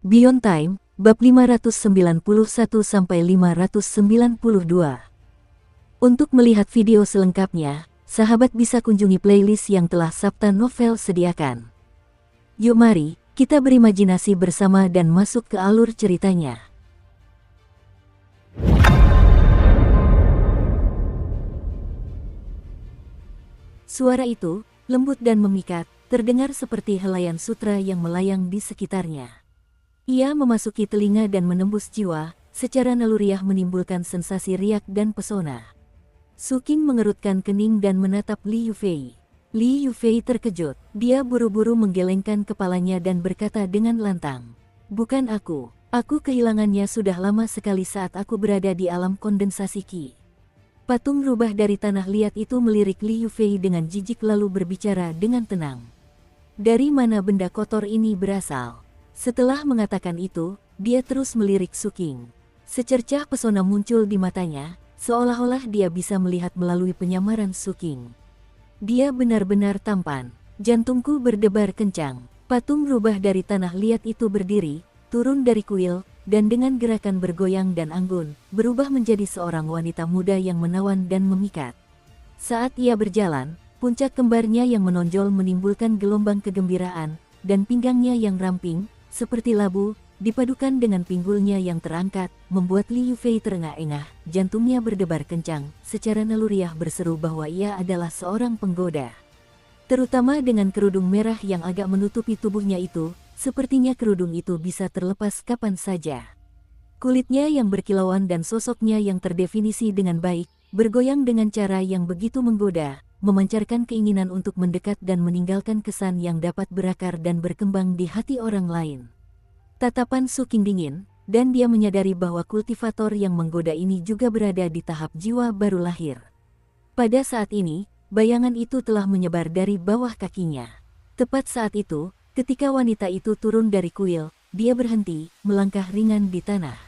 Beyond Time, bab 591-592. Untuk melihat video selengkapnya, sahabat bisa kunjungi playlist yang telah Sabta Novel sediakan. Yuk mari, kita berimajinasi bersama dan masuk ke alur ceritanya. Suara itu, lembut dan memikat, terdengar seperti helaian sutra yang melayang di sekitarnya. Ia memasuki telinga dan menembus jiwa, secara naluriah menimbulkan sensasi riak dan pesona. Su Qing mengerutkan kening dan menatap Li Yufei. Li Yufei terkejut, dia buru-buru menggelengkan kepalanya dan berkata dengan lantang, "Bukan aku kehilangannya sudah lama sekali saat aku berada di alam kondensasi Qi." Patung rubah dari tanah liat itu melirik Li Yufei dengan jijik lalu berbicara dengan tenang. "Dari mana benda kotor ini berasal?" Setelah mengatakan itu, dia terus melirik Su Qing. Secercah pesona muncul di matanya, seolah-olah dia bisa melihat melalui penyamaran Su Qing. Dia benar-benar tampan. Jantungku berdebar kencang. Patung rubah dari tanah liat itu berdiri, turun dari kuil, dan dengan gerakan bergoyang dan anggun, berubah menjadi seorang wanita muda yang menawan dan memikat. Saat ia berjalan, puncak kembarnya yang menonjol menimbulkan gelombang kegembiraan, dan pinggangnya yang ramping, seperti labu, dipadukan dengan pinggulnya yang terangkat, membuat Li Yufei terengah-engah, jantungnya berdebar kencang, secara naluriah berseru bahwa ia adalah seorang penggoda. Terutama dengan kerudung merah yang agak menutupi tubuhnya itu, sepertinya kerudung itu bisa terlepas kapan saja. Kulitnya yang berkilauan dan sosoknya yang terdefinisi dengan baik, bergoyang dengan cara yang begitu menggoda, memancarkan keinginan untuk mendekat dan meninggalkan kesan yang dapat berakar dan berkembang di hati orang lain. Tatapan Su Qing dingin, dan dia menyadari bahwa kultivator yang menggoda ini juga berada di tahap jiwa baru lahir. Pada saat ini, bayangan itu telah menyebar dari bawah kakinya. Tepat saat itu, ketika wanita itu turun dari kuil, dia berhenti, melangkah ringan di tanah.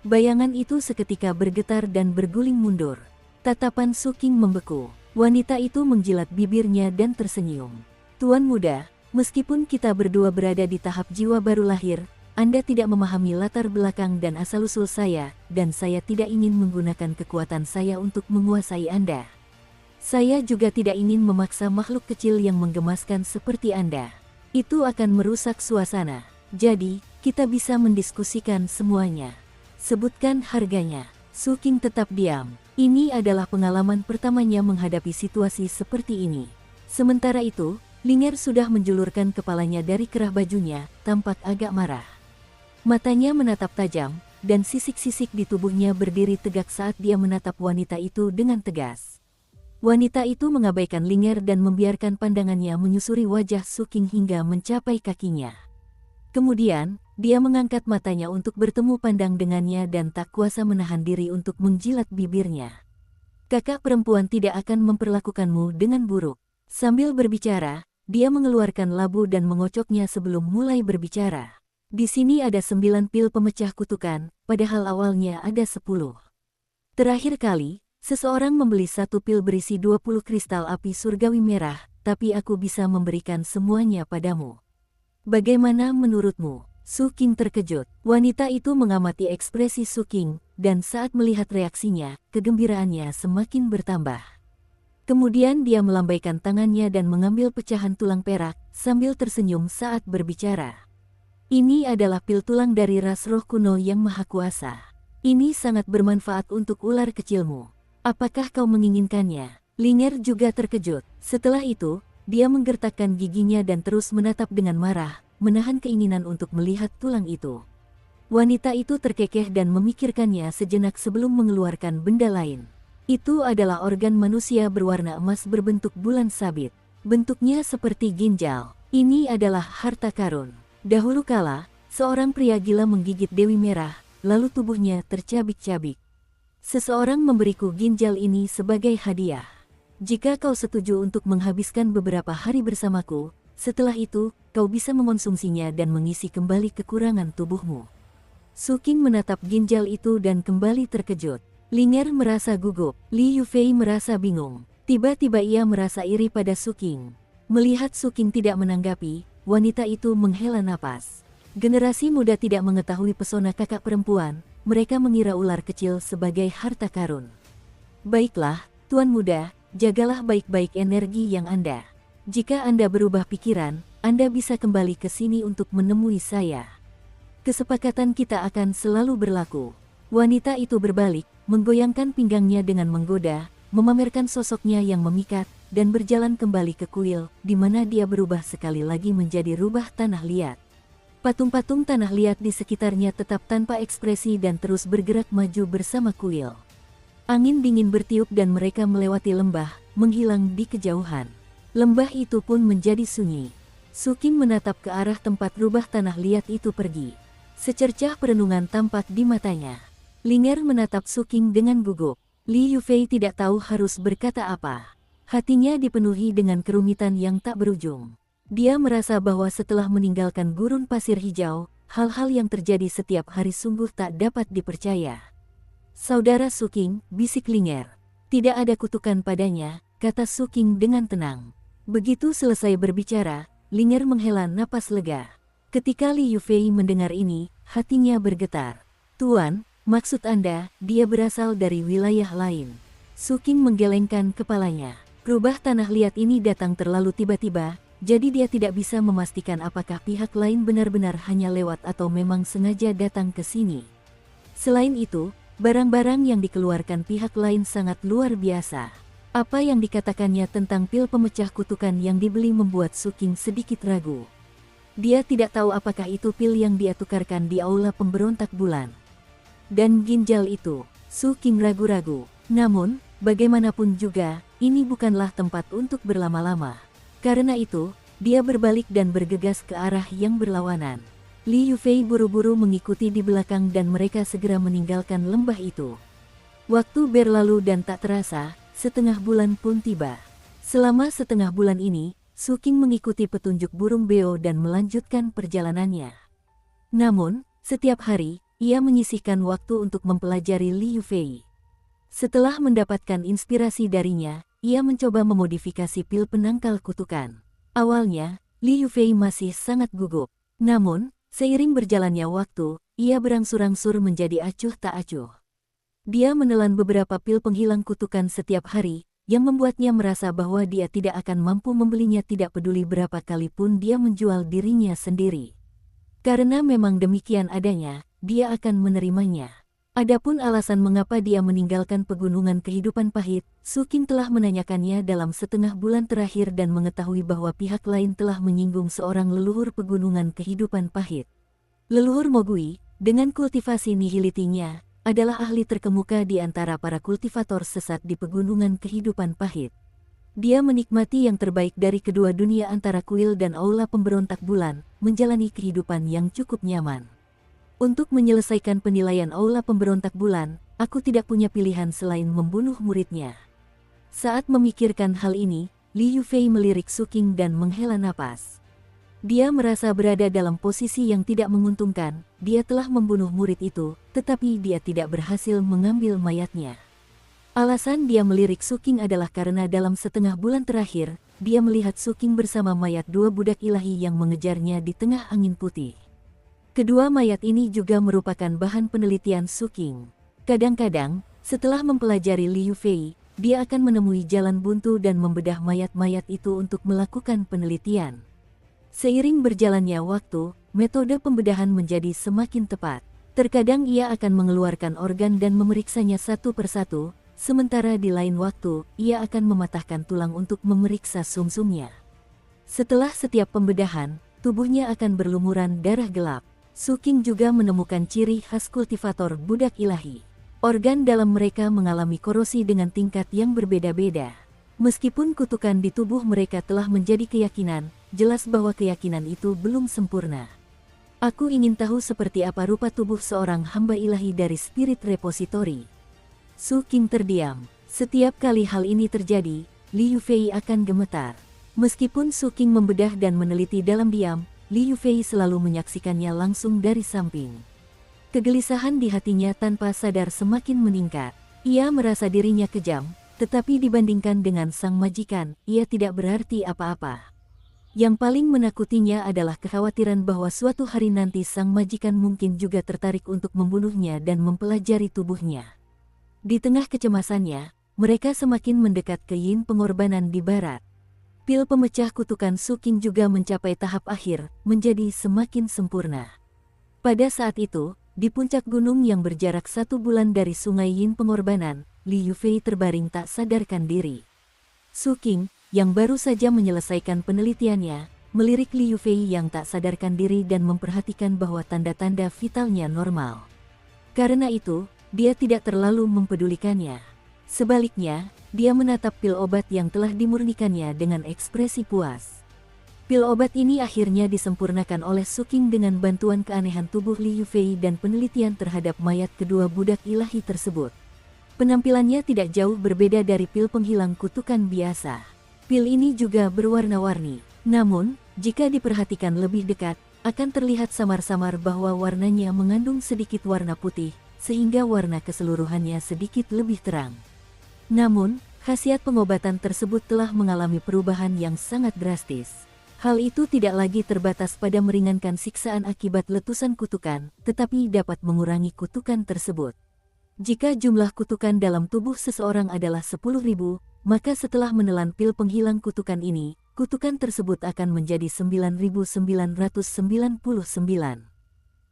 Bayangan itu seketika bergetar dan berguling mundur. Tatapan Su Qing membeku. Wanita itu menjilat bibirnya dan tersenyum. "Tuan muda, meskipun kita berdua berada di tahap jiwa baru lahir, Anda tidak memahami latar belakang dan asal-usul saya, dan saya tidak ingin menggunakan kekuatan saya untuk menguasai Anda. Saya juga tidak ingin memaksa makhluk kecil yang menggemaskan seperti Anda. Itu akan merusak suasana. Jadi, kita bisa mendiskusikan semuanya. Sebutkan harganya." Su Qing tetap diam. Ini adalah pengalaman pertamanya menghadapi situasi seperti ini. Sementara itu, Linger sudah menjulurkan kepalanya dari kerah bajunya, tampak agak marah. Matanya menatap tajam, dan sisik-sisik di tubuhnya berdiri tegak saat dia menatap wanita itu dengan tegas. Wanita itu mengabaikan Linger dan membiarkan pandangannya menyusuri wajah Su Qing hingga mencapai kakinya. Kemudian, dia mengangkat matanya untuk bertemu pandang dengannya dan tak kuasa menahan diri untuk menjilat bibirnya. "Kakak perempuan tidak akan memperlakukanmu dengan buruk." Sambil berbicara, dia mengeluarkan labu dan mengocoknya sebelum mulai berbicara. "Di sini ada 9 pil pemecah kutukan, padahal awalnya ada 10. Terakhir kali, seseorang membeli 1 pil berisi 20 kristal api surgawi merah, tapi aku bisa memberikan semuanya padamu. Bagaimana menurutmu?" Su Qing terkejut. Wanita itu mengamati ekspresi Su Qing, dan saat melihat reaksinya, kegembiraannya semakin bertambah. Kemudian dia melambaikan tangannya dan mengambil pecahan tulang perak, sambil tersenyum saat berbicara. "Ini adalah pil tulang dari ras roh kuno yang maha kuasa. Ini sangat bermanfaat untuk ular kecilmu. Apakah kau menginginkannya?" Linger juga terkejut. Setelah itu, dia menggertakkan giginya dan terus menatap dengan marah, menahan keinginan untuk melihat tulang itu. Wanita itu terkekeh dan memikirkannya sejenak sebelum mengeluarkan benda lain. Itu adalah organ manusia berwarna emas berbentuk bulan sabit. Bentuknya seperti ginjal. Ini adalah harta karun. Dahulu kala, seorang pria gila menggigit Dewi Merah, lalu tubuhnya tercabik-cabik. Seseorang memberiku ginjal ini sebagai hadiah. Jika kau setuju untuk menghabiskan beberapa hari bersamaku, setelah itu, kau bisa mengonsumsinya dan mengisi kembali kekurangan tubuhmu." Su Qing menatap ginjal itu dan kembali terkejut. Linger merasa gugup. Li Yufei merasa bingung. Tiba-tiba ia merasa iri pada Su Qing. Melihat Su Qing tidak menanggapi, wanita itu menghela napas. Generasi muda tidak mengetahui pesona kakak perempuan, mereka mengira ular kecil sebagai harta karun. Baiklah, Tuan Muda, jagalah baik-baik energi yang Anda. Jika Anda berubah pikiran, Anda bisa kembali ke sini untuk menemui saya. Kesepakatan kita akan selalu berlaku. Wanita itu berbalik, menggoyangkan pinggangnya dengan menggoda, memamerkan sosoknya yang memikat, dan berjalan kembali ke kuil, di mana dia berubah sekali lagi menjadi rubah tanah liat. Patung-patung tanah liat di sekitarnya tetap tanpa ekspresi dan terus bergerak maju bersama kuil. Angin dingin bertiup dan mereka melewati lembah, menghilang di kejauhan. Lembah itu pun menjadi sunyi. Suking menatap ke arah tempat rubah tanah liat itu pergi. Secercah perenungan tampak di matanya. Ling'er menatap Suking dengan gugup. Li Yufei tidak tahu harus berkata apa. Hatinya dipenuhi dengan kerumitan yang tak berujung. Dia merasa bahwa setelah meninggalkan gurun pasir hijau, hal-hal yang terjadi setiap hari sungguh tak dapat dipercaya. Saudara Suking, bisik Ling'er. Tidak ada kutukan padanya, kata Suking dengan tenang. Begitu selesai berbicara, Ling'er menghela napas lega. Ketika Li Yufei mendengar ini, hatinya bergetar. Tuan, maksud Anda, dia berasal dari wilayah lain. Suking menggelengkan kepalanya. Rubah tanah liat ini datang terlalu tiba-tiba, jadi dia tidak bisa memastikan apakah pihak lain benar-benar hanya lewat atau memang sengaja datang ke sini. Selain itu, barang-barang yang dikeluarkan pihak lain sangat luar biasa. Apa yang dikatakannya tentang pil pemecah kutukan yang dibeli membuat Suking sedikit ragu. Dia tidak tahu apakah itu pil yang dia tukarkan di aula pemberontak bulan. Dan ginjal itu, Suking ragu-ragu. Namun, bagaimanapun juga, ini bukanlah tempat untuk berlama-lama. Karena itu, dia berbalik dan bergegas ke arah yang berlawanan. Li Yufei buru-buru mengikuti di belakang dan mereka segera meninggalkan lembah itu. Waktu berlalu dan tak terasa, setengah bulan pun tiba. Selama setengah bulan ini, Suking mengikuti petunjuk burung beo dan melanjutkan perjalanannya. Namun, setiap hari, ia menyisihkan waktu untuk mempelajari Li Yufei. Setelah mendapatkan inspirasi darinya, ia mencoba memodifikasi pil penangkal kutukan. Awalnya, Li Yufei masih sangat gugup. Namun, seiring berjalannya waktu, ia berangsur-angsur menjadi acuh tak acuh. Dia menelan beberapa pil penghilang kutukan setiap hari, yang membuatnya merasa bahwa dia tidak akan mampu membelinya tidak peduli berapa kali pun dia menjual dirinya sendiri. Karena memang demikian adanya, dia akan menerimanya. Adapun alasan mengapa dia meninggalkan pegunungan kehidupan pahit, Suking telah menanyakannya dalam setengah bulan terakhir dan mengetahui bahwa pihak lain telah menyinggung seorang leluhur pegunungan kehidupan pahit. Leluhur Mogui, dengan kultivasi nihilitinya, adalah ahli terkemuka di antara para kultivator sesat di pegunungan kehidupan pahit. Dia menikmati yang terbaik dari kedua dunia antara kuil dan aula pemberontak bulan, menjalani kehidupan yang cukup nyaman. Untuk menyelesaikan penilaian aula pemberontak bulan, aku tidak punya pilihan selain membunuh muridnya. Saat memikirkan hal ini, Li Yufei melirik Suking dan menghela napas. Dia merasa berada dalam posisi yang tidak menguntungkan, dia telah membunuh murid itu, tetapi dia tidak berhasil mengambil mayatnya. Alasan dia melirik Suking adalah karena dalam setengah bulan terakhir, dia melihat Suking bersama mayat dua budak ilahi yang mengejarnya di tengah angin putih. Kedua mayat ini juga merupakan bahan penelitian Suking. Kadang-kadang, setelah mempelajari Li Yufei, dia akan menemui jalan buntu dan membedah mayat-mayat itu untuk melakukan penelitian. Seiring berjalannya waktu, metode pembedahan menjadi semakin tepat. Terkadang ia akan mengeluarkan organ dan memeriksanya satu persatu, sementara di lain waktu, ia akan mematahkan tulang untuk memeriksa sumsumnya. Setelah setiap pembedahan, tubuhnya akan berlumuran darah gelap. Suking juga menemukan ciri khas kultivator budak ilahi. Organ dalam mereka mengalami korosi dengan tingkat yang berbeda-beda. Meskipun kutukan di tubuh mereka telah menjadi keyakinan, jelas bahwa keyakinan itu belum sempurna. Aku ingin tahu seperti apa rupa tubuh seorang hamba ilahi dari Spirit Repository. Suking terdiam. Setiap kali hal ini terjadi, Li Yufei akan gemetar. Meskipun Suking membedah dan meneliti dalam diam, Li Yufei selalu menyaksikannya langsung dari samping. Kegelisahan di hatinya tanpa sadar semakin meningkat. Ia merasa dirinya kejam, tetapi dibandingkan dengan sang majikan, ia tidak berarti apa-apa. Yang paling menakutinya adalah kekhawatiran bahwa suatu hari nanti sang majikan mungkin juga tertarik untuk membunuhnya dan mempelajari tubuhnya. Di tengah kecemasannya, mereka semakin mendekat ke yin pengorbanan di barat. Pil pemecah kutukan Su Qing juga mencapai tahap akhir, menjadi semakin sempurna. Pada saat itu, di puncak gunung yang berjarak 1 bulan dari sungai yin pengorbanan, Li Yufei terbaring tak sadarkan diri. Su Qing, yang baru saja menyelesaikan penelitiannya, melirik Li Yufei yang tak sadarkan diri dan memperhatikan bahwa tanda-tanda vitalnya normal. Karena itu, dia tidak terlalu mempedulikannya. Sebaliknya, dia menatap pil obat yang telah dimurnikannya dengan ekspresi puas. Pil obat ini akhirnya disempurnakan oleh Su Qing dengan bantuan keanehan tubuh Li Yufei dan penelitian terhadap mayat kedua budak ilahi tersebut. Penampilannya tidak jauh berbeda dari pil penghilang kutukan biasa. Pil ini juga berwarna-warni. Namun, jika diperhatikan lebih dekat, akan terlihat samar-samar bahwa warnanya mengandung sedikit warna putih, sehingga warna keseluruhannya sedikit lebih terang. Namun, khasiat pengobatan tersebut telah mengalami perubahan yang sangat drastis. Hal itu tidak lagi terbatas pada meringankan siksaan akibat letusan kutukan, tetapi dapat mengurangi kutukan tersebut. Jika jumlah kutukan dalam tubuh seseorang adalah 10.000, maka setelah menelan pil penghilang kutukan ini, kutukan tersebut akan menjadi 9.999.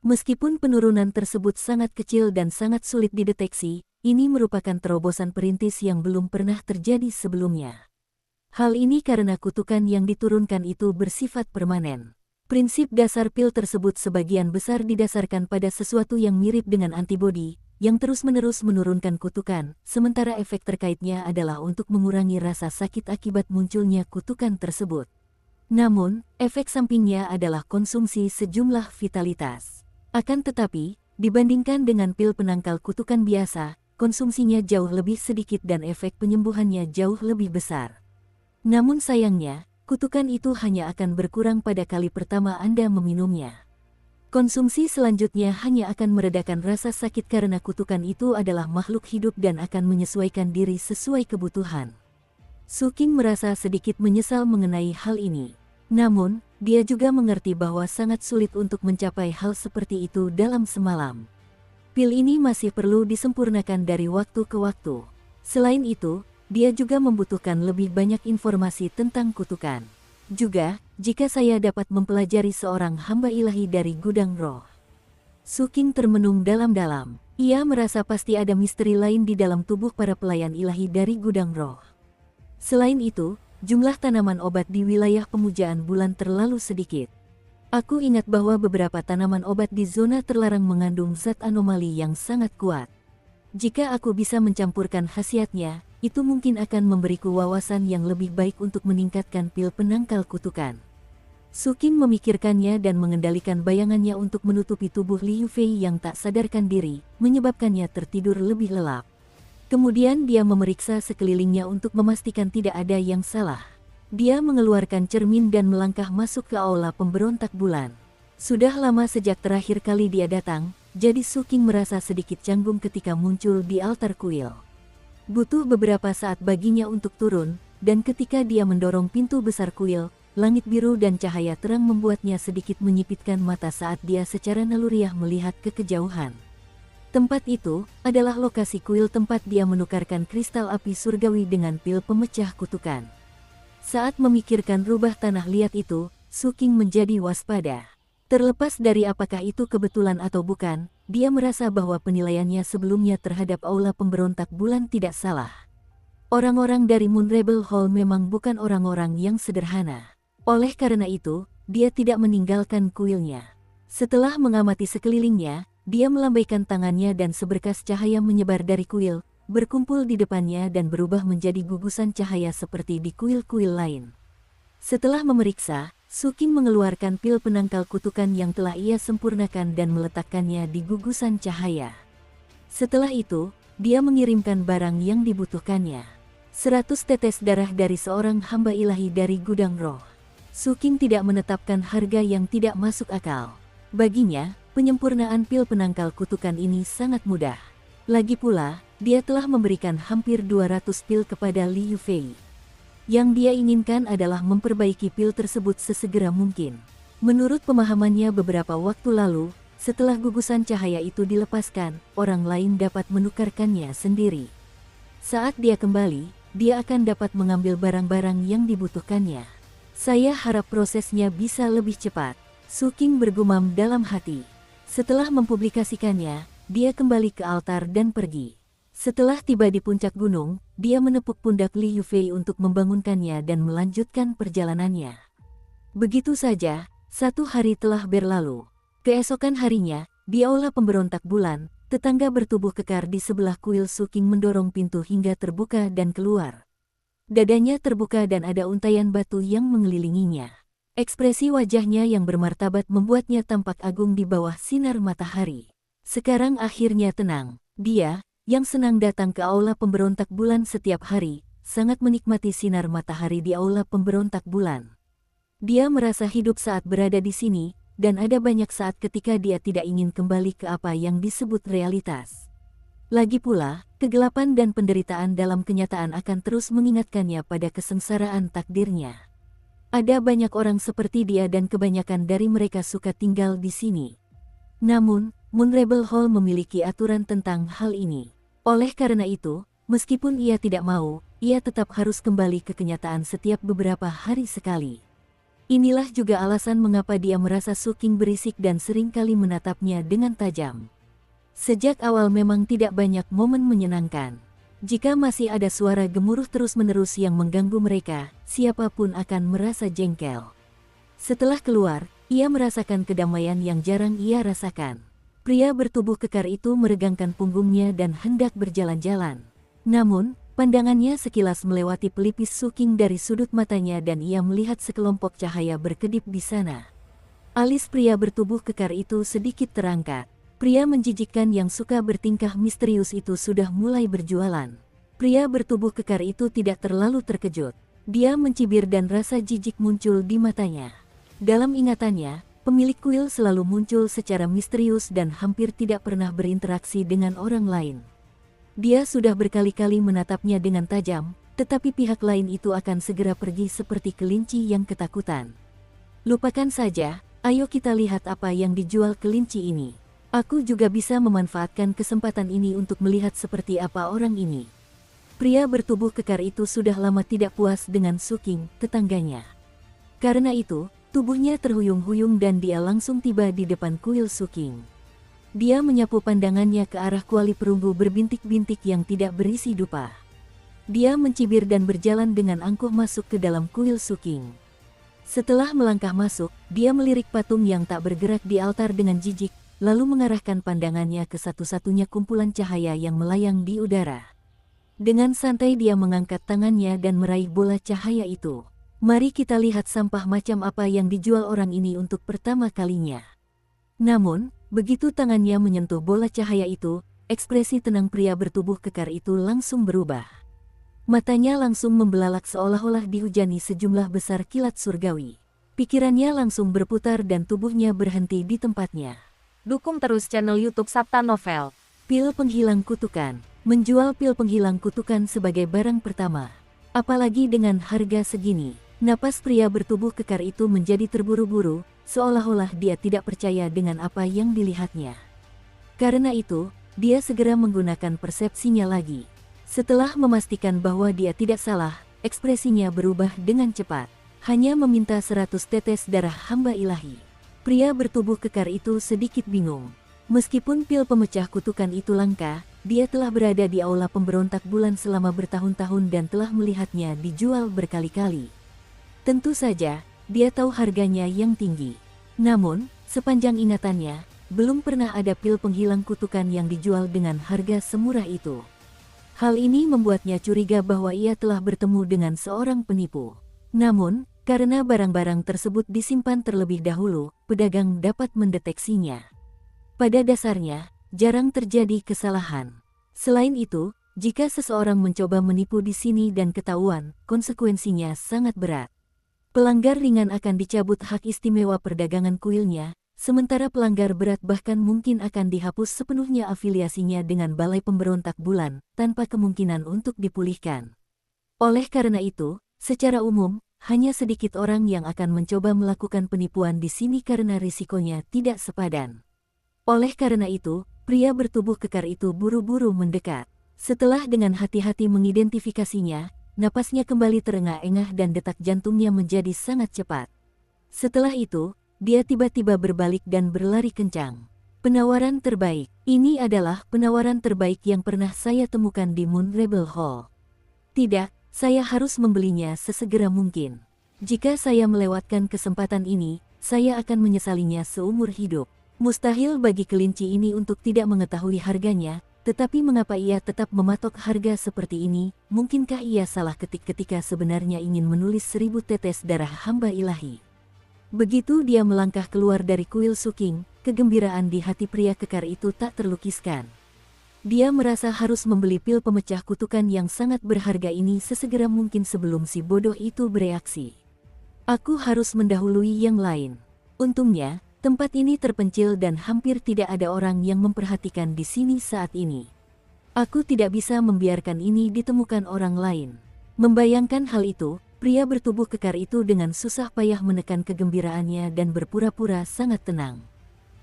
Meskipun penurunan tersebut sangat kecil dan sangat sulit dideteksi, ini merupakan terobosan perintis yang belum pernah terjadi sebelumnya. Hal ini karena kutukan yang diturunkan itu bersifat permanen. Prinsip dasar pil tersebut sebagian besar didasarkan pada sesuatu yang mirip dengan antibodi, yang terus-menerus menurunkan kutukan, sementara efek terkaitnya adalah untuk mengurangi rasa sakit akibat munculnya kutukan tersebut. Namun, efek sampingnya adalah konsumsi sejumlah vitalitas. Akan tetapi, dibandingkan dengan pil penangkal kutukan biasa, konsumsinya jauh lebih sedikit dan efek penyembuhannya jauh lebih besar. Namun sayangnya, kutukan itu hanya akan berkurang pada kali pertama Anda meminumnya. Konsumsi selanjutnya hanya akan meredakan rasa sakit karena kutukan itu adalah makhluk hidup dan akan menyesuaikan diri sesuai kebutuhan. Su Qing merasa sedikit menyesal mengenai hal ini. Namun, dia juga mengerti bahwa sangat sulit untuk mencapai hal seperti itu dalam semalam. Pil ini masih perlu disempurnakan dari waktu ke waktu. Selain itu, dia juga membutuhkan lebih banyak informasi tentang kutukan. Juga, jika saya dapat mempelajari seorang hamba ilahi dari gudang roh. Su Qing termenung dalam-dalam. Ia merasa pasti ada misteri lain di dalam tubuh para pelayan ilahi dari gudang roh. Selain itu, jumlah tanaman obat di wilayah pemujaan bulan terlalu sedikit. Aku ingat bahwa beberapa tanaman obat di zona terlarang mengandung zat anomali yang sangat kuat. Jika aku bisa mencampurkan khasiatnya, itu mungkin akan memberiku wawasan yang lebih baik untuk meningkatkan pil penangkal kutukan. Su Qing memikirkannya dan mengendalikan bayangannya untuk menutupi tubuh Li Yufei yang tak sadarkan diri, menyebabkannya tertidur lebih lelap. Kemudian dia memeriksa sekelilingnya untuk memastikan tidak ada yang salah. Dia mengeluarkan cermin dan melangkah masuk ke aula pemberontak bulan. Sudah lama sejak terakhir kali dia datang, jadi Su Qing merasa sedikit canggung ketika muncul di altar kuil. Butuh beberapa saat baginya untuk turun, dan ketika dia mendorong pintu besar kuil, langit biru dan cahaya terang membuatnya sedikit menyipitkan mata saat dia secara naluriah melihat ke kejauhan. Tempat itu adalah lokasi kuil tempat dia menukarkan kristal api surgawi dengan pil pemecah kutukan. Saat memikirkan rubah tanah liat itu, Su Qing menjadi waspada. Terlepas dari apakah itu kebetulan atau bukan, dia merasa bahwa penilaiannya sebelumnya terhadap aula pemberontak bulan tidak salah. Orang-orang dari Moon Rebel Hall memang bukan orang-orang yang sederhana. Oleh karena itu, dia tidak meninggalkan kuilnya. Setelah mengamati sekelilingnya, dia melambaikan tangannya dan seberkas cahaya menyebar dari kuil, berkumpul di depannya dan berubah menjadi gugusan cahaya seperti di kuil-kuil lain. Setelah memeriksa, Su Qing mengeluarkan pil penangkal kutukan yang telah ia sempurnakan dan meletakkannya di gugusan cahaya. Setelah itu, dia mengirimkan barang yang dibutuhkannya. 100 tetes darah dari seorang hamba ilahi dari gudang roh. Su Qing tidak menetapkan harga yang tidak masuk akal. Baginya, penyempurnaan pil penangkal kutukan ini sangat mudah. Lagi pula, dia telah memberikan hampir 200 pil kepada Li Yufei. Yang dia inginkan adalah memperbaiki pil tersebut sesegera mungkin. Menurut pemahamannya beberapa waktu lalu, setelah gugusan cahaya itu dilepaskan, orang lain dapat menukarkannya sendiri. Saat dia kembali, dia akan dapat mengambil barang-barang yang dibutuhkannya. Saya harap prosesnya bisa lebih cepat. Su Qing bergumam dalam hati. Setelah mempublikasikannya, dia kembali ke altar dan pergi. Setelah tiba di puncak gunung, dia menepuk pundak Li Yufei untuk membangunkannya dan melanjutkan perjalanannya. Begitu saja, 1 hari telah berlalu. Keesokan harinya, di aula pemberontak bulan, tetangga bertubuh kekar di sebelah kuil Su Qing mendorong pintu hingga terbuka dan keluar. Dadanya terbuka dan ada untaian batu yang mengelilinginya. Ekspresi wajahnya yang bermartabat membuatnya tampak agung di bawah sinar matahari. Sekarang akhirnya tenang. Dia, yang senang datang ke aula pemberontak bulan setiap hari, sangat menikmati sinar matahari di aula pemberontak bulan. Dia merasa hidup saat berada di sini, dan ada banyak saat ketika dia tidak ingin kembali ke apa yang disebut realitas. Lagi pula, kegelapan dan penderitaan dalam kenyataan akan terus mengingatkannya pada kesengsaraan takdirnya. Ada banyak orang seperti dia dan kebanyakan dari mereka suka tinggal di sini. Namun, Moon Rebel Hall memiliki aturan tentang hal ini. Oleh karena itu, meskipun ia tidak mau, ia tetap harus kembali ke kenyataan setiap beberapa hari sekali. Inilah juga alasan mengapa dia merasa Su Qing berisik dan seringkali menatapnya dengan tajam. Sejak awal memang tidak banyak momen menyenangkan. Jika masih ada suara gemuruh terus-menerus yang mengganggu mereka, siapapun akan merasa jengkel. Setelah keluar, ia merasakan kedamaian yang jarang ia rasakan. Pria bertubuh kekar itu meregangkan punggungnya dan hendak berjalan-jalan. Namun, pandangannya sekilas melewati pelipis Su Qing dari sudut matanya dan ia melihat sekelompok cahaya berkedip di sana. Alis pria bertubuh kekar itu sedikit terangkat. Pria menjijikkan yang suka bertingkah misterius itu sudah mulai berjualan. Pria bertubuh kekar itu tidak terlalu terkejut. Dia mencibir dan rasa jijik muncul di matanya. Dalam ingatannya, pemilik kuil selalu muncul secara misterius dan hampir tidak pernah berinteraksi dengan orang lain. Dia sudah berkali-kali menatapnya dengan tajam, tetapi pihak lain itu akan segera pergi seperti kelinci yang ketakutan. Lupakan saja, ayo kita lihat apa yang dijual kelinci ini. Aku juga bisa memanfaatkan kesempatan ini untuk melihat seperti apa orang ini. Pria bertubuh kekar itu sudah lama tidak puas dengan Su Qing, tetangganya. Karena itu, tubuhnya terhuyung-huyung dan dia langsung tiba di depan kuil Su Qing. Dia menyapu pandangannya ke arah kuali perunggu berbintik-bintik yang tidak berisi dupa. Dia mencibir dan berjalan dengan angkuh masuk ke dalam kuil Su Qing. Setelah melangkah masuk, dia melirik patung yang tak bergerak di altar dengan jijik, lalu mengarahkan pandangannya ke satu-satunya kumpulan cahaya yang melayang di udara. Dengan santai dia mengangkat tangannya dan meraih bola cahaya itu. Mari kita lihat sampah macam apa yang dijual orang ini untuk pertama kalinya. Namun, begitu tangannya menyentuh bola cahaya itu, ekspresi tenang pria bertubuh kekar itu langsung berubah. Matanya langsung membelalak seolah-olah dihujani sejumlah besar kilat surgawi. Pikirannya langsung berputar dan tubuhnya berhenti di tempatnya. Dukung terus channel YouTube Sabta Novel. Pil penghilang kutukan. Menjual pil penghilang kutukan sebagai barang pertama. Apalagi dengan harga segini. Napas pria bertubuh kekar itu menjadi terburu-buru, seolah-olah dia tidak percaya dengan apa yang dilihatnya. Karena itu, dia segera menggunakan persepsinya lagi. Setelah memastikan bahwa dia tidak salah, ekspresinya berubah dengan cepat. Hanya meminta 100 tetes darah hamba ilahi. Pria bertubuh kekar itu sedikit bingung. Meskipun pil pemecah kutukan itu langka, dia telah berada di aula pemberontak bulan selama bertahun-tahun dan telah melihatnya dijual berkali-kali. Tentu saja, dia tahu harganya yang tinggi. Namun, sepanjang ingatannya, belum pernah ada pil penghilang kutukan yang dijual dengan harga semurah itu. Hal ini membuatnya curiga bahwa ia telah bertemu dengan seorang penipu. Namun, karena barang-barang tersebut disimpan terlebih dahulu, pedagang dapat mendeteksinya. Pada dasarnya, jarang terjadi kesalahan. Selain itu, jika seseorang mencoba menipu di sini dan ketahuan, konsekuensinya sangat berat. Pelanggar ringan akan dicabut hak istimewa perdagangan kuilnya, sementara pelanggar berat bahkan mungkin akan dihapus sepenuhnya afiliasinya dengan Balai Pemberontak Bulan, tanpa kemungkinan untuk dipulihkan. Oleh karena itu, Secara umum, hanya sedikit orang yang akan mencoba melakukan penipuan di sini karena risikonya tidak sepadan. Oleh karena itu, pria bertubuh kekar itu buru-buru mendekat. Setelah dengan hati-hati mengidentifikasinya, napasnya kembali terengah-engah dan detak jantungnya menjadi sangat cepat. Setelah itu, dia tiba-tiba berbalik dan berlari kencang. Penawaran terbaik. Ini adalah penawaran terbaik yang pernah saya temukan di Moon Rebel Hall. Tidak, saya harus membelinya sesegera mungkin. Jika saya melewatkan kesempatan ini, saya akan menyesalinya seumur hidup. Mustahil bagi kelinci ini untuk tidak mengetahui harganya, tetapi mengapa ia tetap mematok harga seperti ini? Mungkinkah ia salah ketik ketika sebenarnya ingin menulis 1000 tetes darah hamba ilahi? Begitu dia melangkah keluar dari kuil Suking, kegembiraan di hati pria kekar itu tak terlukiskan. Dia merasa harus membeli pil pemecah kutukan yang sangat berharga ini sesegera mungkin sebelum si bodoh itu bereaksi. Aku harus mendahului yang lain. Untungnya, tempat ini terpencil dan hampir tidak ada orang yang memperhatikan di sini saat ini. Aku tidak bisa membiarkan ini ditemukan orang lain. Membayangkan hal itu, pria bertubuh kekar itu dengan susah payah menekan kegembiraannya dan berpura-pura sangat tenang.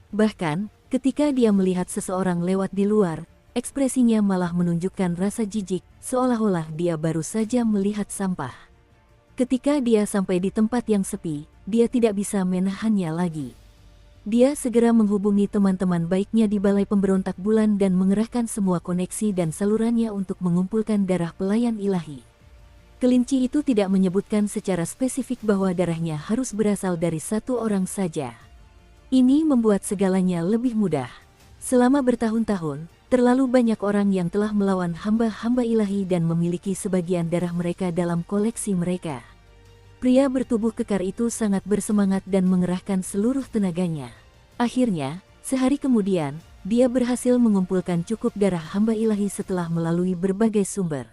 Bahkan, ketika dia melihat seseorang lewat di luar, ekspresinya malah menunjukkan rasa jijik, seolah-olah dia baru saja melihat sampah. Ketika dia sampai di tempat yang sepi, dia tidak bisa menahannya lagi. Dia segera menghubungi teman-teman baiknya di Balai Pemberontak Bulan dan mengerahkan semua koneksi dan salurannya untuk mengumpulkan darah pelayan ilahi. Kelinci itu tidak menyebutkan secara spesifik bahwa darahnya harus berasal dari satu orang saja. Ini membuat segalanya lebih mudah. Selama bertahun-tahun, terlalu banyak orang yang telah melawan hamba-hamba ilahi dan memiliki sebagian darah mereka dalam koleksi mereka. Pria bertubuh kekar itu sangat bersemangat dan mengerahkan seluruh tenaganya. Akhirnya, sehari kemudian, dia berhasil mengumpulkan cukup darah hamba ilahi setelah melalui berbagai sumber.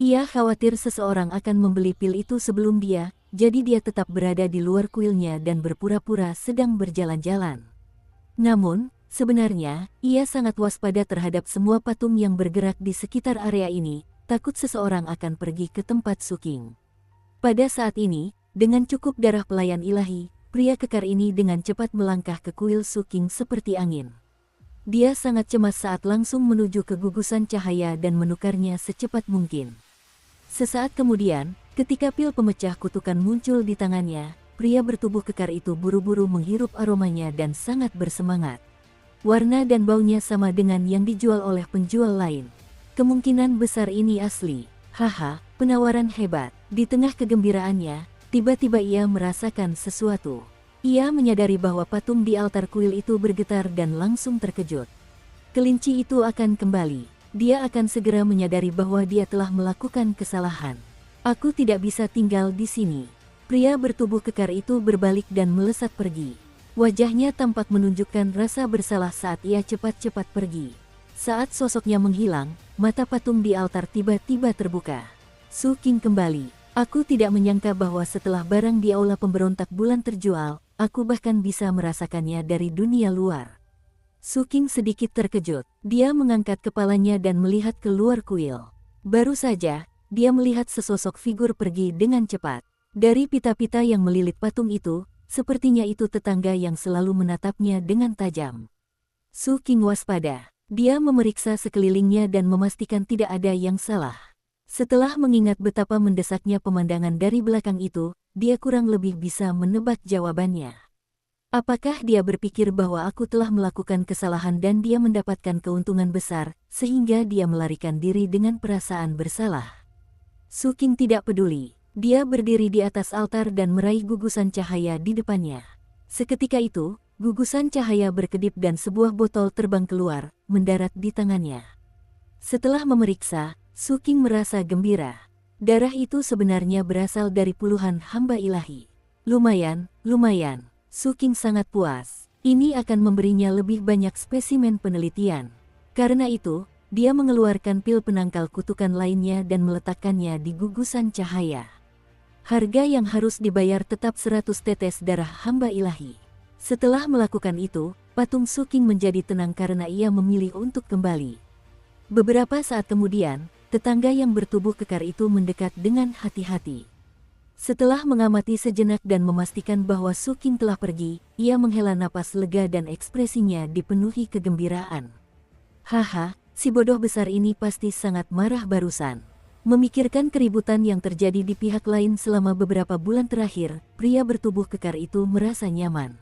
Ia khawatir seseorang akan membeli pil itu sebelum dia, jadi dia tetap berada di luar kuilnya dan berpura-pura sedang berjalan-jalan. Namun, sebenarnya, ia sangat waspada terhadap semua patung yang bergerak di sekitar area ini, takut seseorang akan pergi ke tempat Suking. Pada saat ini, dengan cukup darah pelayan ilahi, pria kekar ini dengan cepat melangkah ke kuil Suking seperti angin. Dia sangat cemas saat langsung menuju ke gugusan cahaya dan menukarnya secepat mungkin. Sesaat kemudian, ketika pil pemecah kutukan muncul di tangannya, pria bertubuh kekar itu buru-buru menghirup aromanya dan sangat bersemangat. Warna dan baunya sama dengan yang dijual oleh penjual lain. Kemungkinan besar ini asli. Haha, penawaran hebat. Di tengah kegembiraannya, tiba-tiba ia merasakan sesuatu. Ia menyadari bahwa patung di altar kuil itu bergetar dan langsung terkejut. Kelinci itu akan kembali. Dia akan segera menyadari bahwa dia telah melakukan kesalahan. Aku tidak bisa tinggal di sini. Pria bertubuh kekar itu berbalik dan melesat pergi. Wajahnya tampak menunjukkan rasa bersalah saat ia cepat-cepat pergi. Saat sosoknya menghilang, mata patung di altar tiba-tiba terbuka. Suking kembali. Aku tidak menyangka bahwa setelah barang di aula pemberontak bulan terjual, aku bahkan bisa merasakannya dari dunia luar. Suking sedikit terkejut. Dia mengangkat kepalanya dan melihat keluar kuil. Baru saja, dia melihat sesosok figur pergi dengan cepat. Dari pita-pita yang melilit patung itu, sepertinya itu tetangga yang selalu menatapnya dengan tajam. Suking waspada. Dia memeriksa sekelilingnya dan memastikan tidak ada yang salah. Setelah mengingat betapa mendesaknya pemandangan dari belakang itu, dia kurang lebih bisa menebak jawabannya. Apakah dia berpikir bahwa aku telah melakukan kesalahan dan dia mendapatkan keuntungan besar, sehingga dia melarikan diri dengan perasaan bersalah? Suking tidak peduli. Dia berdiri di atas altar dan meraih gugusan cahaya di depannya. Seketika itu, gugusan cahaya berkedip dan sebuah botol terbang keluar, mendarat di tangannya. Setelah memeriksa, Suking merasa gembira. Darah itu sebenarnya berasal dari puluhan hamba ilahi. Lumayan. Suking sangat puas. Ini akan memberinya lebih banyak spesimen penelitian. Karena itu, dia mengeluarkan pil penangkal kutukan lainnya dan meletakkannya di gugusan cahaya. Harga yang harus dibayar tetap 100 tetes darah hamba ilahi. Setelah melakukan itu, patung Suking menjadi tenang karena ia memilih untuk kembali. Beberapa saat kemudian, tetangga yang bertubuh kekar itu mendekat dengan hati-hati. Setelah mengamati sejenak dan memastikan bahwa Su King telah pergi, ia menghela napas lega dan ekspresinya dipenuhi kegembiraan. Haha, si bodoh besar ini pasti sangat marah barusan. Memikirkan keributan yang terjadi di pihak lain selama beberapa bulan terakhir, pria bertubuh kekar itu merasa nyaman.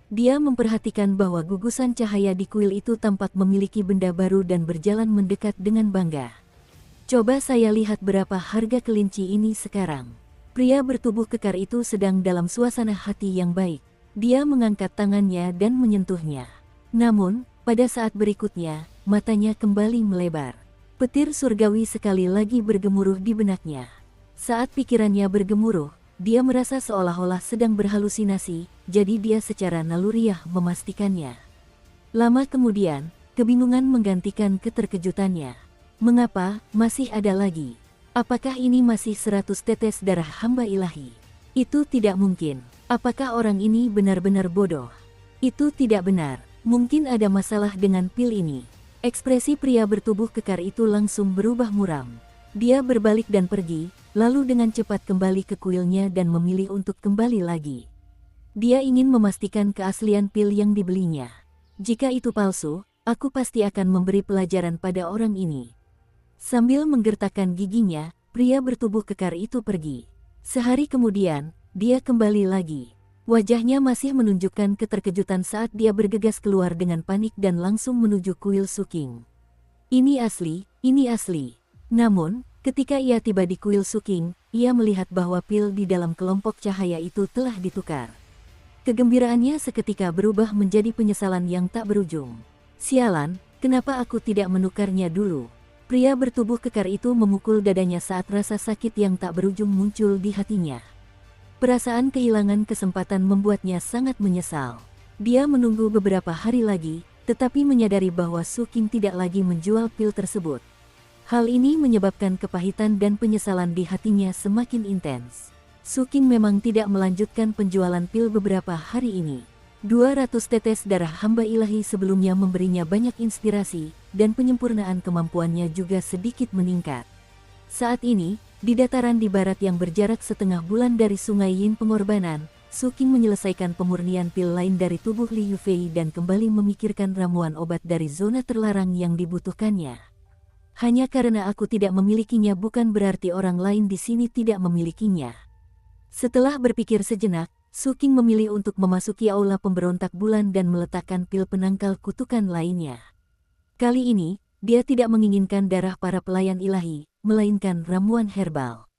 Dia memperhatikan bahwa gugusan cahaya di kuil itu tampak memiliki benda baru dan berjalan mendekat dengan bangga. Coba saya lihat berapa harga kelinci ini sekarang. Pria bertubuh kekar itu sedang dalam suasana hati yang baik. Dia mengangkat tangannya dan menyentuhnya. Namun, pada saat berikutnya, matanya kembali melebar. Petir surgawi sekali lagi bergemuruh di benaknya. Saat pikirannya bergemuruh, dia merasa seolah-olah sedang berhalusinasi, jadi dia secara naluriah memastikannya. Lama kemudian, kebingungan menggantikan keterkejutannya. Mengapa masih ada lagi? Apakah ini masih 100 tetes darah hamba ilahi? Itu tidak mungkin. Apakah orang ini benar-benar bodoh? Itu tidak benar. Mungkin ada masalah dengan pil ini. Ekspresi pria bertubuh kekar itu langsung berubah muram. Dia berbalik dan pergi, lalu dengan cepat kembali ke kuilnya dan memilih untuk kembali lagi. Dia ingin memastikan keaslian pil yang dibelinya. Jika itu palsu, aku pasti akan memberi pelajaran pada orang ini. Sambil menggertakkan giginya, pria bertubuh kekar itu pergi. Sehari kemudian, dia kembali lagi. Wajahnya masih menunjukkan keterkejutan saat dia bergegas keluar dengan panik dan langsung menuju kuil Su King. Ini asli, ini asli. Namun, ketika ia tiba di kuil Su King, ia melihat bahwa pil di dalam kelompok cahaya itu telah ditukar. Kegembiraannya seketika berubah menjadi penyesalan yang tak berujung. Sialan, kenapa aku tidak menukarnya dulu? Pria bertubuh kekar itu memukul dadanya saat rasa sakit yang tak berujung muncul di hatinya. Perasaan kehilangan kesempatan membuatnya sangat menyesal. Dia menunggu beberapa hari lagi, tetapi menyadari bahwa Su King tidak lagi menjual pil tersebut. Hal ini menyebabkan kepahitan dan penyesalan di hatinya semakin intens. Su King memang tidak melanjutkan penjualan pil beberapa hari ini. 200 tetes darah hamba ilahi sebelumnya memberinya banyak inspirasi, dan penyempurnaan kemampuannya juga sedikit meningkat. Saat ini, di dataran di barat yang berjarak setengah bulan dari Sungai Yin Pengorbanan, Su King menyelesaikan pemurnian pil lain dari tubuh Li Yufei dan kembali memikirkan ramuan obat dari zona terlarang yang dibutuhkannya. Hanya karena aku tidak memilikinya bukan berarti orang lain di sini tidak memilikinya. Setelah berpikir sejenak, Su King memilih untuk memasuki aula pemberontak bulan dan meletakkan pil penangkal kutukan lainnya. Kali ini, dia tidak menginginkan darah para pelayan ilahi, melainkan ramuan herbal.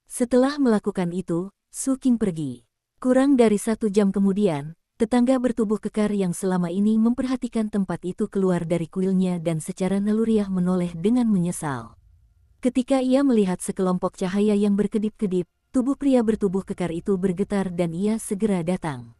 Setelah melakukan itu, Su King pergi. Kurang dari 1 jam kemudian, tetangga bertubuh kekar yang selama ini memperhatikan tempat itu keluar dari kuilnya dan secara naluriah menoleh dengan menyesal. Ketika ia melihat sekelompok cahaya yang berkedip-kedip, tubuh pria bertubuh kekar itu bergetar dan ia segera datang.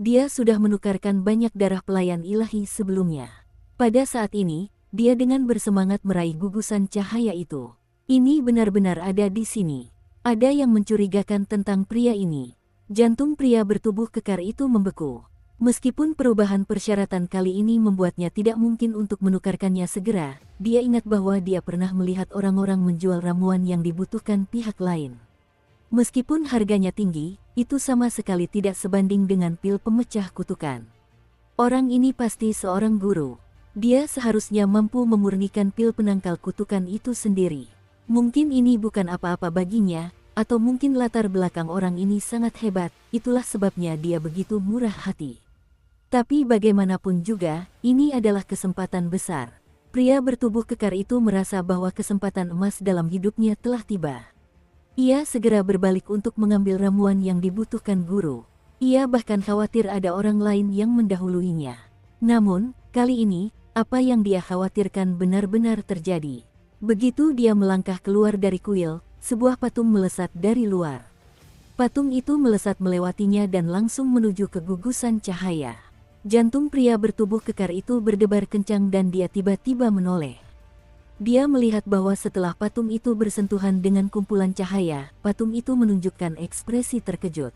Dia sudah menukarkan banyak darah pelayan ilahi sebelumnya. Pada saat ini, dia dengan bersemangat meraih gugusan cahaya itu. Ini benar-benar ada di sini. Ada yang mencurigakan tentang pria ini. Jantung pria bertubuh kekar itu membeku. Meskipun perubahan persyaratan kali ini membuatnya tidak mungkin untuk menukarkannya segera, dia ingat bahwa dia pernah melihat orang-orang menjual ramuan yang dibutuhkan pihak lain. Meskipun harganya tinggi, itu sama sekali tidak sebanding dengan pil pemecah kutukan. Orang ini pasti seorang guru. Dia seharusnya mampu memurnikan pil penangkal kutukan itu sendiri. Mungkin ini bukan apa-apa baginya, atau mungkin latar belakang orang ini sangat hebat, itulah sebabnya dia begitu murah hati. Tapi bagaimanapun juga, ini adalah kesempatan besar. Pria bertubuh kekar itu merasa bahwa kesempatan emas dalam hidupnya telah tiba. Ia segera berbalik untuk mengambil ramuan yang dibutuhkan guru. Ia bahkan khawatir ada orang lain yang mendahuluinya. Namun, kali ini, apa yang dia khawatirkan benar-benar terjadi. Begitu dia melangkah keluar dari kuil, sebuah patung melesat dari luar. Patung itu melesat melewatinya dan langsung menuju ke gugusan cahaya. Jantung pria bertubuh kekar itu berdebar kencang dan dia tiba-tiba menoleh. Dia melihat bahwa setelah patung itu bersentuhan dengan kumpulan cahaya, patung itu menunjukkan ekspresi terkejut.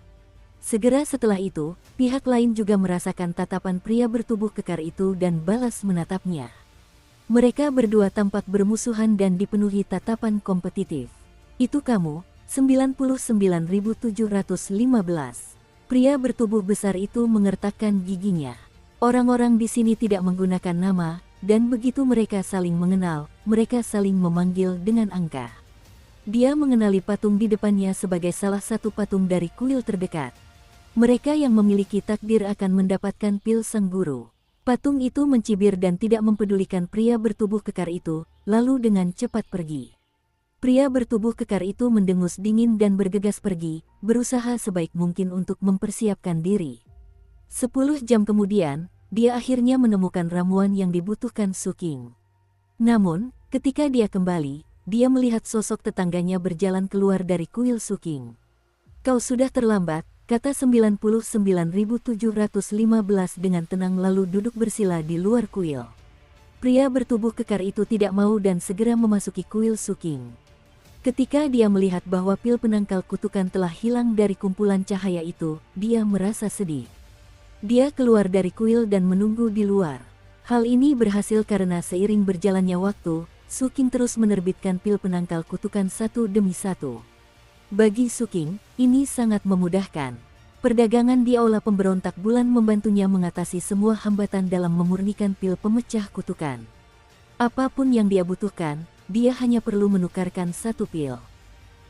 Segera setelah itu, pihak lain juga merasakan tatapan pria bertubuh kekar itu dan balas menatapnya. Mereka berdua tampak bermusuhan dan dipenuhi tatapan kompetitif. Itu kamu, 99.715. Pria bertubuh besar itu mengertakkan giginya. Orang-orang di sini tidak menggunakan nama, dan begitu mereka saling mengenal, mereka saling memanggil dengan angka. Dia mengenali patung di depannya sebagai salah satu patung dari kuil terdekat. Mereka yang memiliki takdir akan mendapatkan pil sang guru. Patung itu mencibir dan tidak mempedulikan pria bertubuh kekar itu, lalu dengan cepat pergi. Pria bertubuh kekar itu mendengus dingin dan bergegas pergi, berusaha sebaik mungkin untuk mempersiapkan diri. 10 jam kemudian, dia akhirnya menemukan ramuan yang dibutuhkan Su King. Namun, ketika dia kembali, dia melihat sosok tetangganya berjalan keluar dari kuil Su King. "Kau sudah terlambat," kata 99.715 dengan tenang lalu duduk bersila di luar kuil. Pria bertubuh kekar itu tidak mau dan segera memasuki kuil Su King. Ketika dia melihat bahwa pil penangkal kutukan telah hilang dari kumpulan cahaya itu, dia merasa sedih. Dia keluar dari kuil dan menunggu di luar. Hal ini berhasil karena seiring berjalannya waktu, Su King terus menerbitkan pil penangkal kutukan satu demi satu. Bagi Su King, ini sangat memudahkan. Perdagangan di Aula Pemberontak Bulan membantunya mengatasi semua hambatan dalam memurnikan pil pemecah kutukan. Apapun yang dia butuhkan, dia hanya perlu menukarkan satu pil.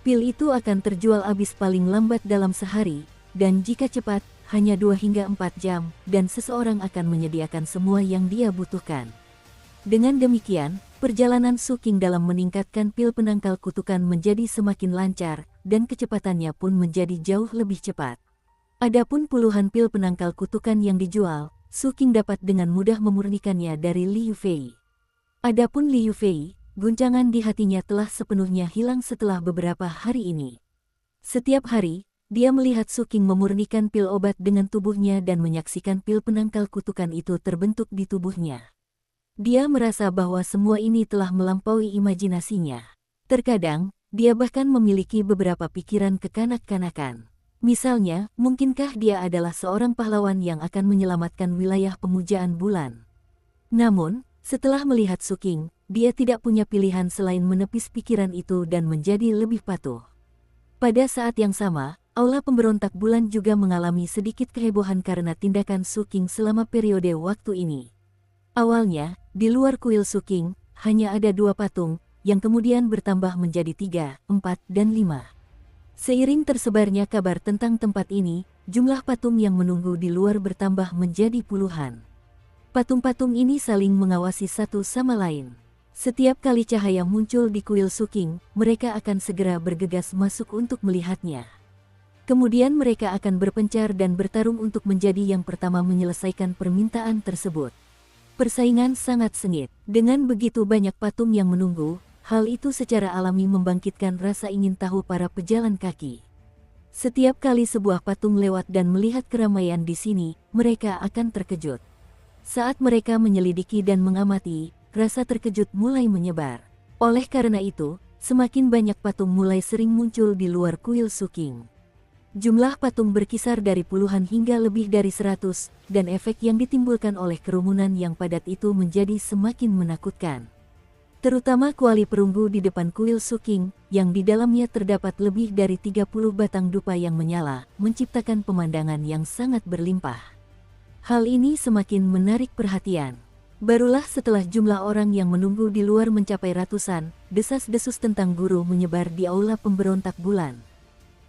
Pil itu akan terjual habis paling lambat dalam sehari, dan jika cepat, hanya 2 hingga 4 jam, dan seseorang akan menyediakan semua yang dia butuhkan. Dengan demikian, perjalanan Su King dalam meningkatkan pil penangkal kutukan menjadi semakin lancar, dan kecepatannya pun menjadi jauh lebih cepat. Adapun puluhan pil penangkal kutukan yang dijual, Su King dapat dengan mudah memurnikannya dari Liu Fei. Adapun Liu Fei, guncangan di hatinya telah sepenuhnya hilang setelah beberapa hari ini. Setiap hari, dia melihat Su King memurnikan pil obat dengan tubuhnya dan menyaksikan pil penangkal kutukan itu terbentuk di tubuhnya. Dia merasa bahwa semua ini telah melampaui imajinasinya. Terkadang, dia bahkan memiliki beberapa pikiran kekanak-kanakan. Misalnya, mungkinkah dia adalah seorang pahlawan yang akan menyelamatkan wilayah pemujaan bulan? Namun, setelah melihat Su King, dia tidak punya pilihan selain menepis pikiran itu dan menjadi lebih patuh. Pada saat yang sama, Aula Pemberontak Bulan juga mengalami sedikit kehebohan karena tindakan Su King selama periode waktu ini. Awalnya, di luar kuil Su King, hanya ada 2 patung, yang kemudian bertambah menjadi 3, 4, dan 5. Seiring tersebarnya kabar tentang tempat ini, jumlah patung yang menunggu di luar bertambah menjadi puluhan. Patung-patung ini saling mengawasi satu sama lain. Setiap kali cahaya muncul di kuil Su King, mereka akan segera bergegas masuk untuk melihatnya. Kemudian mereka akan berpencar dan bertarung untuk menjadi yang pertama menyelesaikan permintaan tersebut. Persaingan sangat sengit. Dengan begitu banyak patung yang menunggu, hal itu secara alami membangkitkan rasa ingin tahu para pejalan kaki. Setiap kali sebuah patung lewat dan melihat keramaian di sini, mereka akan terkejut. Saat mereka menyelidiki dan mengamati, rasa terkejut mulai menyebar. Oleh karena itu, semakin banyak patung mulai sering muncul di luar kuil Su King. Jumlah patung berkisar dari puluhan hingga lebih dari 100, dan efek yang ditimbulkan oleh kerumunan yang padat itu menjadi semakin menakutkan. Terutama kuali perunggu di depan kuil Su King, yang di dalamnya terdapat lebih dari 30 batang dupa yang menyala, menciptakan pemandangan yang sangat berlimpah. Hal ini semakin menarik perhatian. Barulah setelah jumlah orang yang menunggu di luar mencapai ratusan, desas-desus tentang guru menyebar di Aula Pemberontak Bulan.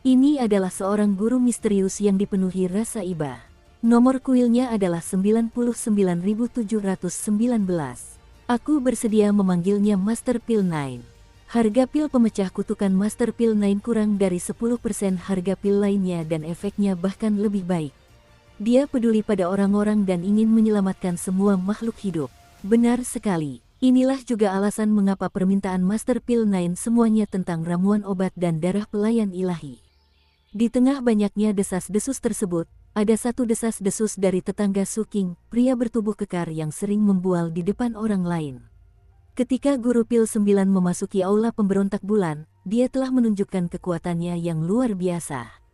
Ini adalah seorang guru misterius yang dipenuhi rasa iba. Nomor kuilnya adalah 99.719. Aku bersedia memanggilnya Master Pil 9. Harga pil pemecah kutukan Master Pil 9 kurang dari 10% harga pil lainnya dan efeknya bahkan lebih baik. Dia peduli pada orang-orang dan ingin menyelamatkan semua makhluk hidup. Benar sekali. Inilah juga alasan mengapa permintaan Master Pil 9 semuanya tentang ramuan obat dan darah pelayan ilahi. Di tengah banyaknya desas-desus tersebut, ada satu desas-desus dari tetangga Su King, pria bertubuh kekar yang sering membual di depan orang lain. Ketika Guru Pil 9 memasuki Aula Pemberontak Bulan, dia telah menunjukkan kekuatannya yang luar biasa.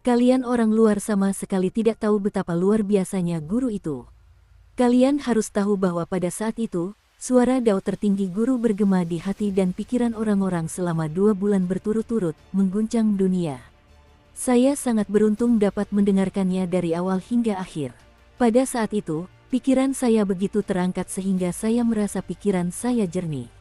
Kalian orang luar sama sekali tidak tahu betapa luar biasanya guru itu. Kalian harus tahu bahwa pada saat itu, Suara Dao tertinggi guru bergema di hati dan pikiran orang-orang selama 2 bulan berturut-turut, mengguncang dunia. Saya sangat beruntung dapat mendengarkannya dari awal hingga akhir. Pada saat itu, pikiran saya begitu terangkat sehingga saya merasa pikiran saya jernih.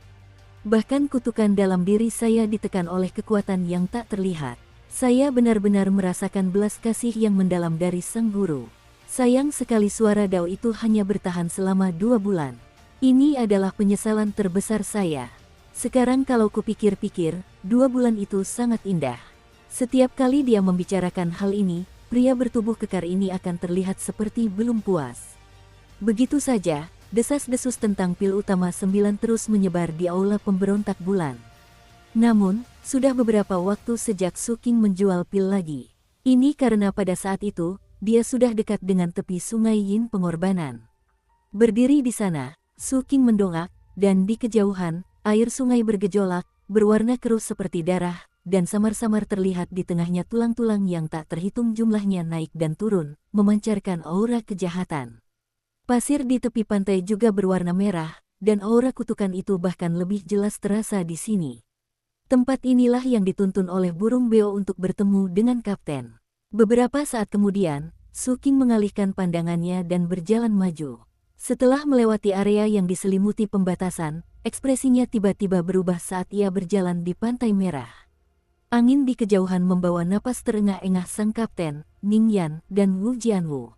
Bahkan kutukan dalam diri saya ditekan oleh kekuatan yang tak terlihat. Saya benar-benar merasakan belas kasih yang mendalam dari sang guru. Sayang sekali suara Dao itu hanya bertahan selama 2 bulan. Ini adalah penyesalan terbesar saya. Sekarang kalau kupikir-pikir, 2 bulan itu sangat indah. Setiap kali dia membicarakan hal ini, pria bertubuh kekar ini akan terlihat seperti belum puas. Begitu saja, desas-desus tentang pil utama 9 terus menyebar di aula pemberontak bulan. Namun, sudah beberapa waktu sejak Su Qing menjual pil lagi. Ini karena pada saat itu, dia sudah dekat dengan tepi sungai Yin pengorbanan. Berdiri di sana, Su Qing mendongak, dan di kejauhan, air sungai bergejolak, berwarna keruh seperti darah, dan samar-samar terlihat di tengahnya tulang-tulang yang tak terhitung jumlahnya naik dan turun, memancarkan aura kejahatan. Pasir di tepi pantai juga berwarna merah, dan aura kutukan itu bahkan lebih jelas terasa di sini. Tempat inilah yang dituntun oleh burung beo untuk bertemu dengan kapten. Beberapa saat kemudian, Su Qing mengalihkan pandangannya dan berjalan maju. Setelah melewati area yang diselimuti pembatasan, ekspresinya tiba-tiba berubah saat ia berjalan di pantai merah. Angin di kejauhan membawa napas terengah-engah sang kapten, Ning Yan, dan Wu Jianwu.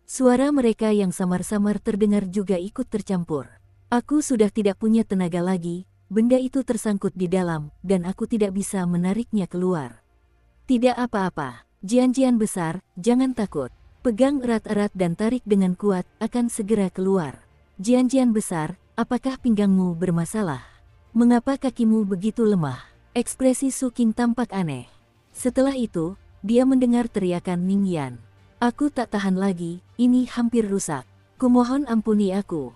Suara mereka yang samar-samar terdengar juga ikut tercampur. Aku sudah tidak punya tenaga lagi, benda itu tersangkut di dalam, dan aku tidak bisa menariknya keluar. Tidak apa-apa, Jian-Jian besar, jangan takut. Pegang erat-erat dan tarik dengan kuat, akan segera keluar. Jian-Jian besar, apakah pinggangmu bermasalah? Mengapa kakimu begitu lemah? Ekspresi Su Qing tampak aneh. Setelah itu, dia mendengar teriakan Ning Yan. Aku tak tahan lagi, ini hampir rusak. Kumohon ampuni aku.